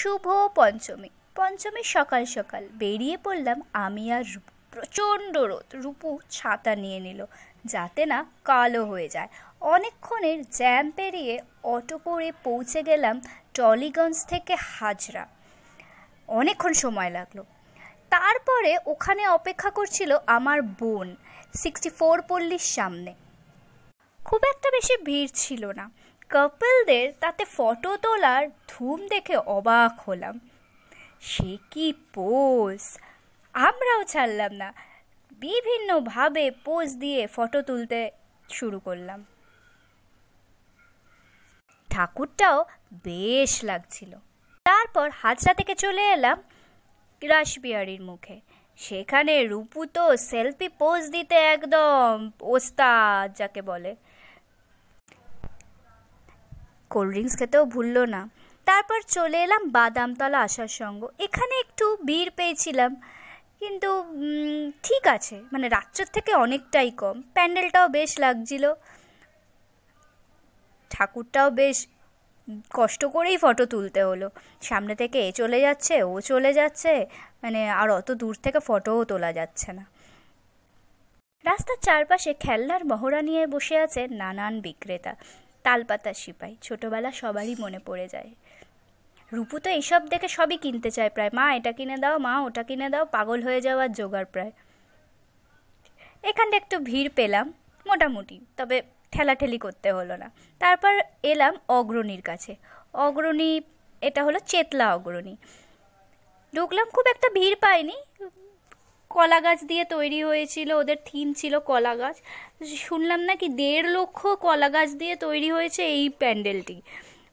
শুভ পঞ্চমী। পঞ্চমীর সকাল সকাল বেরিয়ে পড়লাম আমি আর রূপু। প্রচণ্ড রোদ, রূপু ছাতা নিয়ে নিল যাতে না কালো হয়ে যায়। অনেকক্ষণের জ্যাম পেরিয়ে অটো করে পৌঁছে গেলাম টলিগঞ্জ থেকে হাজরা। অনেকক্ষণ সময় লাগলো। তারপরে ওখানে অপেক্ষা করছিল আমার বোন 64 পল্লীর সামনে। খুব একটা বেশি ভিড় ছিল না। কাপলদের তাতে ফটো তোলার ধুম দেখে অবাক হলাম। সে কি পোজ! আমরাও ছাড়লাম না, বিভিন্নভাবে পোজ দিয়ে ফটো তুলতে শুরু করলাম। ঠাকুরটাও বেশ লাগছিল। তারপর হাজরা থেকে চলে এলাম রাসবিহারীর মুখে। সেখানে রূপু তো সেলফি পোজ দিতে একদম ওস্তাদ যাকে বলে। কোল্ড ড্রিঙ্কস খেতেও ভুললো না। তারপর চলে এলাম বাদামতলা আসার সঙ্গ। এখানে একটু ভিড় পেয়েছিলাম, কিন্তু ঠিক আছে, মানে রাত্রের থেকে অনেকটাই কম। প্যান্ডেলটাও বেশ লাগছিল, ঠাকুরটাও বেশ কষ্ট করেই ফটো তুলতে হলো। সামনে থেকে এ চলে যাচ্ছে, ও চলে যাচ্ছে, মানে আর অত দূর থেকে ফটোও তোলা যাচ্ছে না। রাস্তার চারপাশে খেলনার মহড়া নিয়ে বসে আছে নানান বিক্রেতা। তালপাতার সিপাই ছোটবেলা সবারই মনে পড়ে যায়। রূপু তো এইসব দেখে সবই কিনতে চায় প্রায়। মা এটা কিনে দাও, মা ওটা কিনে দাও, পাগল হয়ে যাওয়ার জোগাড় প্রায়। এখানটা একটু ভিড় পেলাম মোটামুটি, তবে ঠেলাঠেলি করতে হলো না। তারপর এলাম অগ্রণীর কাছে। অগ্রণী, এটা হলো চেতলা অগ্রণী। ঢুকলাম, খুব একটা ভিড় পাইনি। কলা গাছ দিয়ে তৈরি হয়েছিল, ওদের থিম ছিল কলা গাছ। শুনলাম নাকি 1.5 লক্ষ কলা গাছ দিয়ে তৈরি হয়েছে এই প্যান্ডেলটি।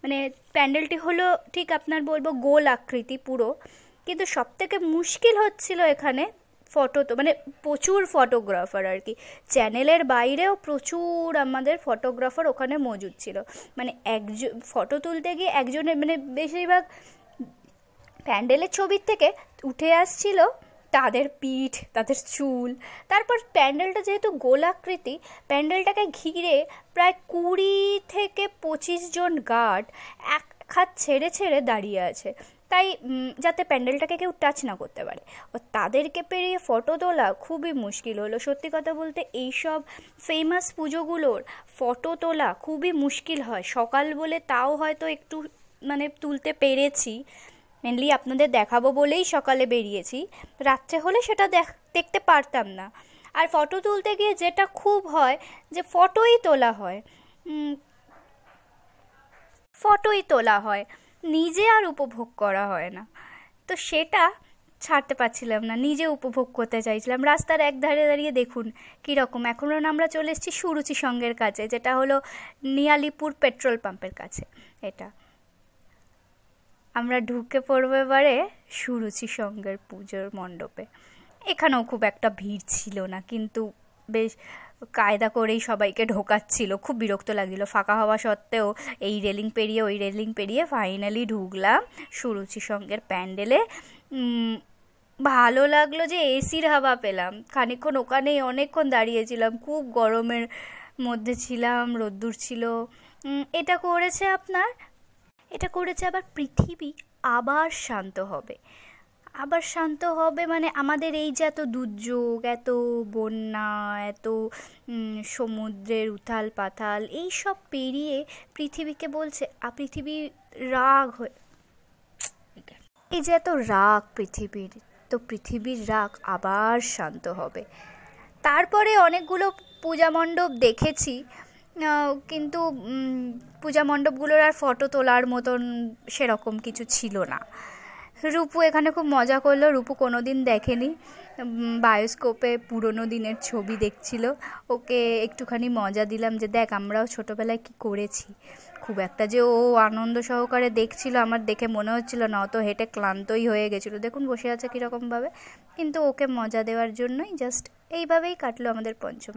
মানে প্যান্ডেলটি হলো ঠিক আপনার বলবো গোল আকৃতি পুরো, কিন্তু সব থেকে মুশকিল হচ্ছিল এখানে ফটো, তো মানে প্রচুর ফটোগ্রাফার আর কি। চ্যানেলের বাইরেও প্রচুর আমাদের ফটোগ্রাফার ওখানে মজুদ ছিল। মানে একজন ফটো তুলতে গিয়ে একজনের, মানে বেশিরভাগ প্যান্ডেলের ছবির থেকে উঠে আসছিল তাদের পিঠ, তাদের চুল। তারপর প্যান্ডেলটা যেহেতু গোলাকৃতি, প্যান্ডেলটাকে ঘিরে প্রায় 20 থেকে 25 জন গার্ড এক হাত ছেড়ে ছেড়ে দাঁড়িয়ে আছে, তাই যাতে প্যান্ডেলটাকে কেউ টাচ না করতে পারে। ও তাদেরকে পেরিয়ে ফটো তোলা খুবই মুশকিল হলো। সত্যি কথা বলতে এইসব ফেমাস পুজোগুলোর ফটো তোলা খুবই মুশকিল হয়। সকাল বলে তাও হয়তো একটু মানে তুলতে পেরেছি, মেনলি আপনাদের দেখাবো বলেই সকালে বেরিয়েছি। রাত্রে হলে সেটা দেখতে পারতাম না। আর ফটো তুলতে গিয়ে যেটা খুব হয় যে ফটোই তোলা হয়, নিজে আর উপভোগ করা হয় না। তো সেটা ছাড়তে পারছিলাম না, নিজে উপভোগ করতে চাইছিলাম। রাস্তার এক ধারে দাঁড়িয়ে দেখুন কীরকম। এখন আমরা চলে এসেছি সুরুচি সঙ্গের কাছে, যেটা হলো নিয়ালিপুর পেট্রোল পাম্পের কাছে। এটা আমরা ঢুকে পড়বো এবারে সুরুচি সঙ্গের পুজোর মণ্ডপে। এখানেও খুব একটা ভিড় ছিল না, কিন্তু বেশ কায়দা করেই সবাইকে ঢোকাচ্ছিল। খুব বিরক্ত লাগছিল ফাঁকা হওয়া সত্ত্বেও। এই রেলিং পেরিয়ে ওই রেলিং পেরিয়ে ফাইনালি ঢুকলাম সুরুচি সঙ্গের প্যান্ডেলে। ভালো লাগলো যে এসির হাওয়া পেলাম। খানিকক্ষণ ওখানেই অনেকক্ষণ দাঁড়িয়েছিলাম, খুব গরমের মধ্যে ছিলাম, রোদ্দুর ছিল। এটা করেছে আবার পৃথিবী আবার শান্ত হবে, মানে আমাদের এই যে এত দুর্যোগ, এত বন্যা, এত সমুদ্রের উথাল পাথাল, এই সব পেরিয়ে পৃথিবীকে বলছে, পৃথিবী রাগ হয়ে, এই যে এত রাগ পৃথিবীর, তো পৃথিবীর রাগ আবার শান্ত হবে। তারপরে অনেকগুলো পূজা মণ্ডপ দেখেছি, কিন্তু পূজা মণ্ডপগুলোর আর ফটো তোলার মতন সেরকম কিছু ছিল না। রূপু এখানে খুব মজা করলো। রূপু কোনো দিন দেখেনি, বায়োস্কোপে পুরোনো দিনের ছবি দেখছিল। ওকে একটুখানি মজা দিলাম যে দেখ আমরাও ছোটোবেলায় কি করেছি। খুব একটা যে ও আনন্দ সহকারে দেখছিল আমার দেখে মনে হচ্ছিল না, অত হেঁটে ক্লান্তই হয়ে গেছিলো। দেখুন বসে আছে কীরকমভাবে, কিন্তু ওকে মজা দেওয়ার জন্যই জাস্ট এইভাবেই কাটলো আমাদের পঞ্চমী।